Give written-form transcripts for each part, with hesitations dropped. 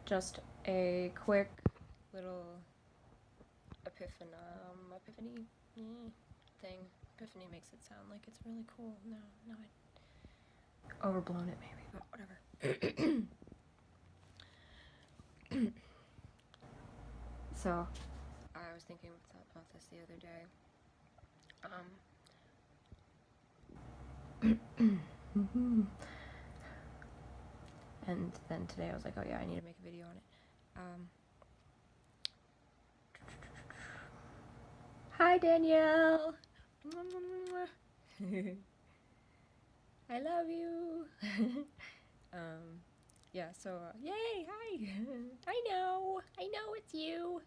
just a quick little epiphany thing. Epiphany makes it sound like it's really cool. No, I overblown it maybe, but whatever. So, I was thinking about this the other day. And then today I was like, oh yeah, I need to make a video on it. Hi Danielle! I love you! Yeah, so, yay, hi! I know it's you!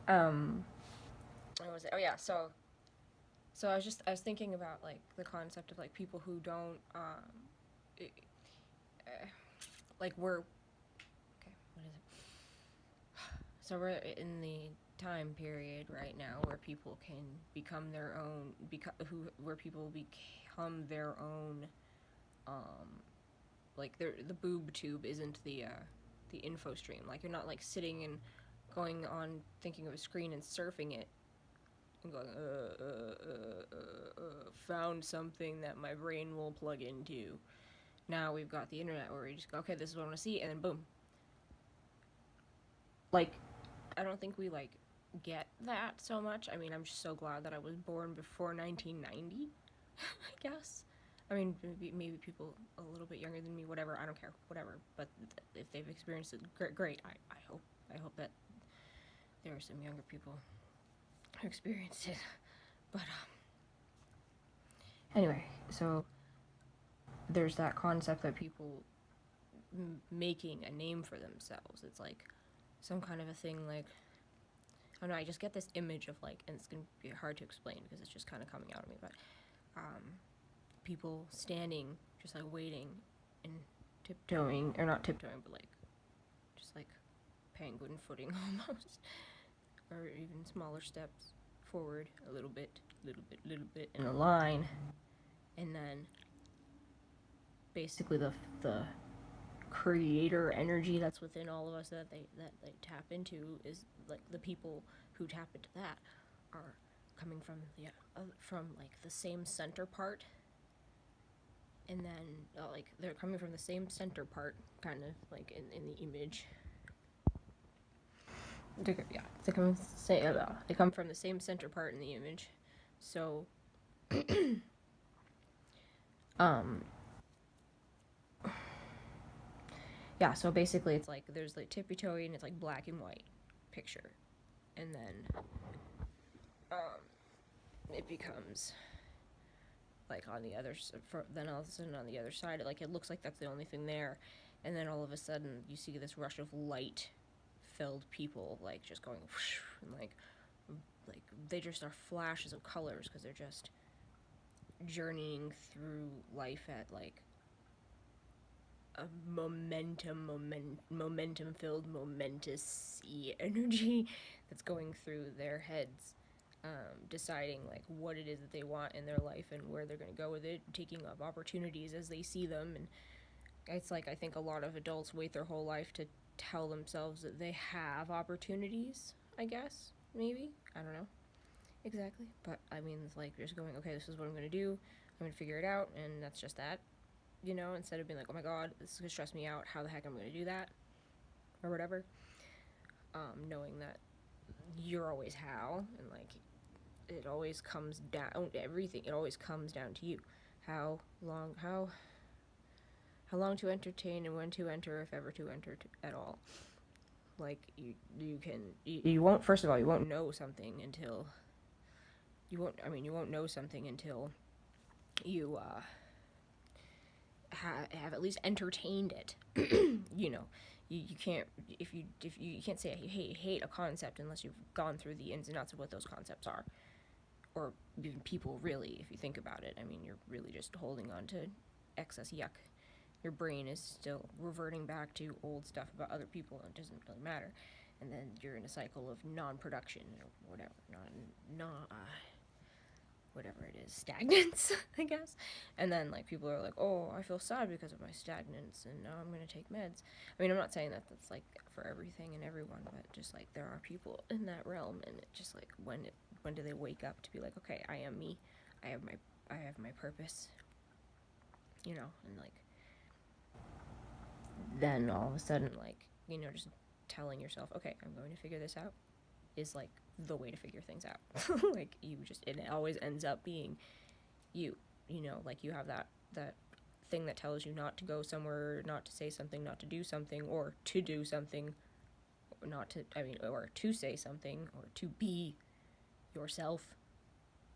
What was it? Oh yeah, so I was thinking about, like, the concept of, like, people who don't, like, we're, okay, what is it? So we're in the time period right now where people can become their own, where people become their own, like, the boob tube isn't the info stream. Like, you're not, like, sitting and going on, thinking of a screen and surfing it, and going, found something that my brain will plug into. Now we've got the internet where we just go, okay, this is what I want to see, and then boom. Like, I don't think we, like, get that so much. I mean, I'm just so glad that I was born before 1990, I guess. I mean, maybe people a little bit younger than me, whatever, I don't care, whatever. But if they've experienced it, great. I hope that there are some younger people who experienced it. But, anyway, so there's that concept that people making a name for themselves. It's like some kind of a thing, like, I don't know, I just get this image of, like, and it's gonna be hard to explain because it's just kind of coming out of me, but people standing, just, like, waiting and tiptoeing, or not tiptoeing, but, like, just, like, penguin footing almost, or even smaller steps forward a little bit in a line, and then basically the creator energy that's within all of us that they tap into is, like, the people who tap into that are coming from like the same center part, and then like they're coming from the same center part, kind of like in the image. Yeah, they come from the same center part in the image, so yeah, so basically it's like there's, like, tippy-toeing, and it's like black and white picture, and then it becomes like on the other, then all of a sudden on the other side, like, it looks like that's the only thing there, and then all of a sudden you see this rush of light filled people, like, just going whoosh, and like they just are flashes of colors because they're just journeying through life at, like, a momentum filled, momentous energy that's going through their heads, deciding, like, what it is that they want in their life and where they're going to go with it, taking up opportunities as they see them. And it's like, I think a lot of adults wait their whole life to tell themselves that they have opportunities, I guess, maybe, I don't know exactly, but I mean, it's like just going, okay, this is what I'm going to do, I'm going to figure it out, and that's just that, you know, instead of being like, oh my god, this is going to stress me out, how the heck am I going to do that, or whatever, knowing that you're always how, and, like, it always comes down, everything, it always comes down to you, how long to entertain and when to enter, if ever to enter at all. Like, you won't, first of all, you won't know something until you won't know something until you have at least entertained it. You know, you can't, if you can't say you hate a concept unless you've gone through the ins and outs of what those concepts are, or even people, really, if you think about it. I mean, you're really just holding on to excess yuck. Your brain is still reverting back to old stuff about other people, and it doesn't really matter, and then you're in a cycle of non-production or whatever, whatever it is, stagnance, I guess. And then like people are like, oh, I feel sad because of my stagnance, and now I'm gonna take meds. I mean, I'm not saying that that's like for everything and everyone, but just like there are people in that realm, and it just like when do they wake up to be like, okay, I am me, I have my purpose, you know, and like then all of a sudden, like, you know, just telling yourself, okay, I'm going to figure this out, is like the way to figure things out. Like you just, it always ends up being you know, like you have that thing that tells you not to go somewhere, not to say something, not to do something, or to do something, not to, I mean, or to say something, or to be yourself,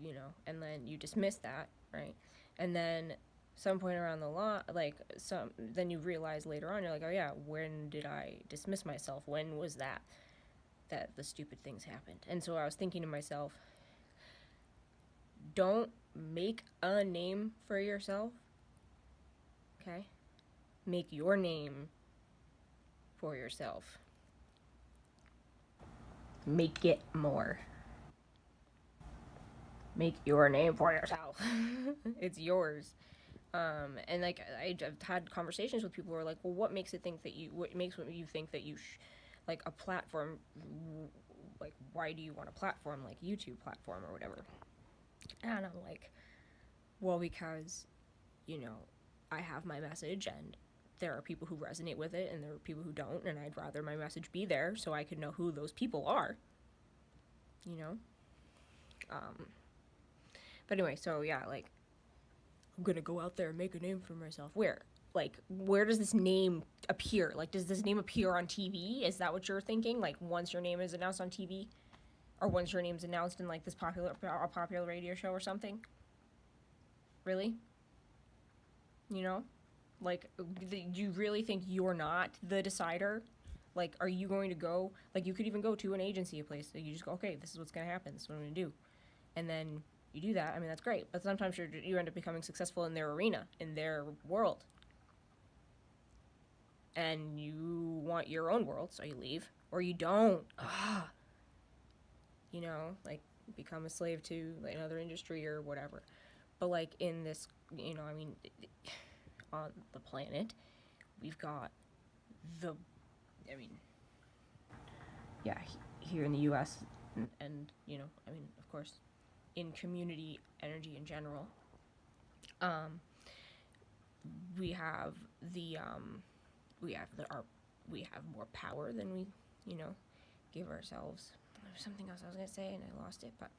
you know, and then you dismiss that, right? And then some point around the line, like then you realize later on, you're like, oh yeah, when did I dismiss myself? When was that the stupid things happened? And so I was thinking to myself, don't make a name for yourself, okay? Make your name for yourself. Make it more. Make your name for yourself. It's yours. And like I've had conversations with people who are like, well, what makes you think that you like a platform, like why do you want a platform like YouTube platform or whatever? And I'm like, well, because, you know, I have my message, and there are people who resonate with it, and there are people who don't, and I'd rather my message be there so I could know who those people are, you know? But anyway, so yeah, like, I'm gonna go out there and make a name for myself. Where? Like, where does this name appear? Like, does this name appear on TV? Is that what you're thinking? Like, once your name is announced on TV? Or once your name's announced in, like, this popular radio show or something? Really? You know? Like, do you really think you're not the decider? Like, are you going to go, like, you could even go to an agency, a place, that you just go, okay, this is what's going to happen, this is what I'm going to do. And then you do that, I mean, that's great. But sometimes you end up becoming successful in their arena, in their world. And you want your own world, so you leave. Or you don't. You know, like, become a slave to like, another industry or whatever. But, like, in this, you know, I mean, on the planet, we've got here in the U.S. and, you know, I mean, of course, in community energy in general, we have we have more power than we, you know, give ourselves. There's something else I was gonna say and I lost it, but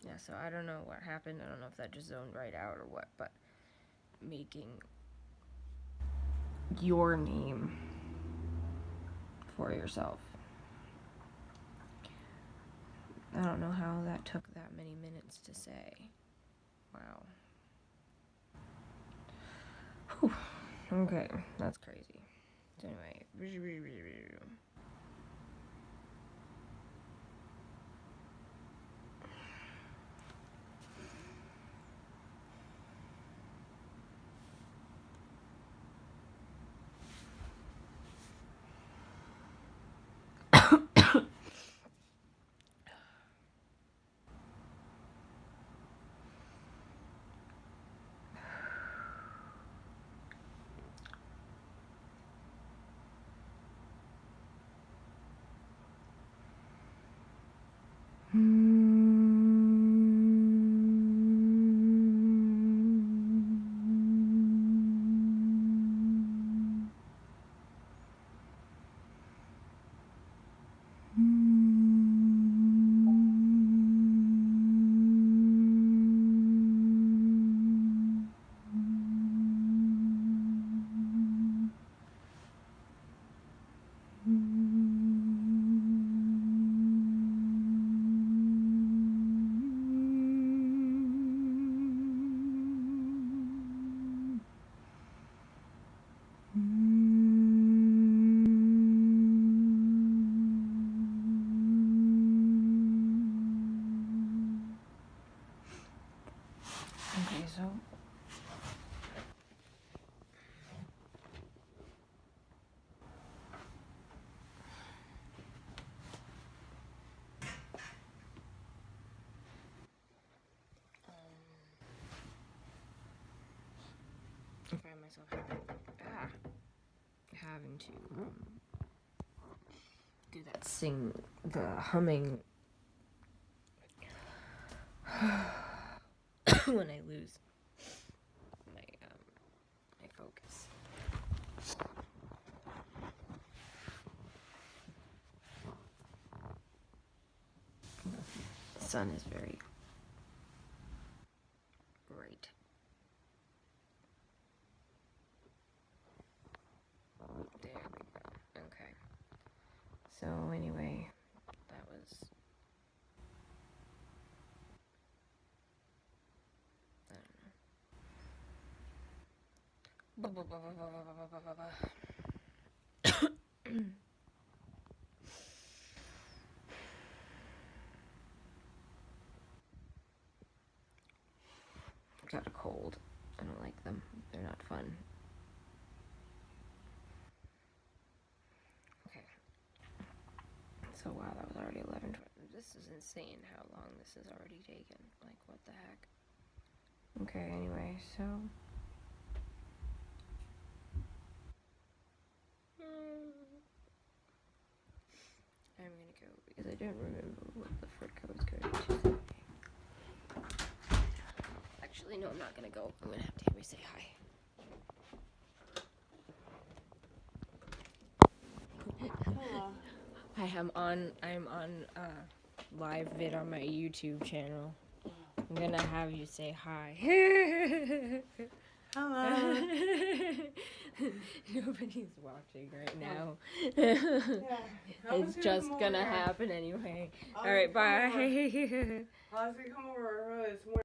yeah, so I don't know what happened. I don't know if that just zoned right out or what, but making your name for yourself. I don't know how that took that many minutes to say. Wow. Whew. Okay, that's crazy. So anyway. myself having to do that the humming when I lose my focus. The sun is very bright. There we go. Okay. So anyway, that was... I don't know. Got a cold. I don't like them. They're not fun. Okay. So wow, that was already 11:20. This is insane how long this has already taken. Like, what the heck? Okay, anyway, so... I'm gonna go because I don't remember what the frick I was going to say. Actually, no, I'm not gonna go. I'm gonna have Tammy say hi. Hello. Hi, I'm on live vid on my YouTube channel. I'm gonna have you say hi. Hello. Nobody's watching right now. Yeah. It's just gonna happen anyway. I'll Alright, bye. I'll come over. It's more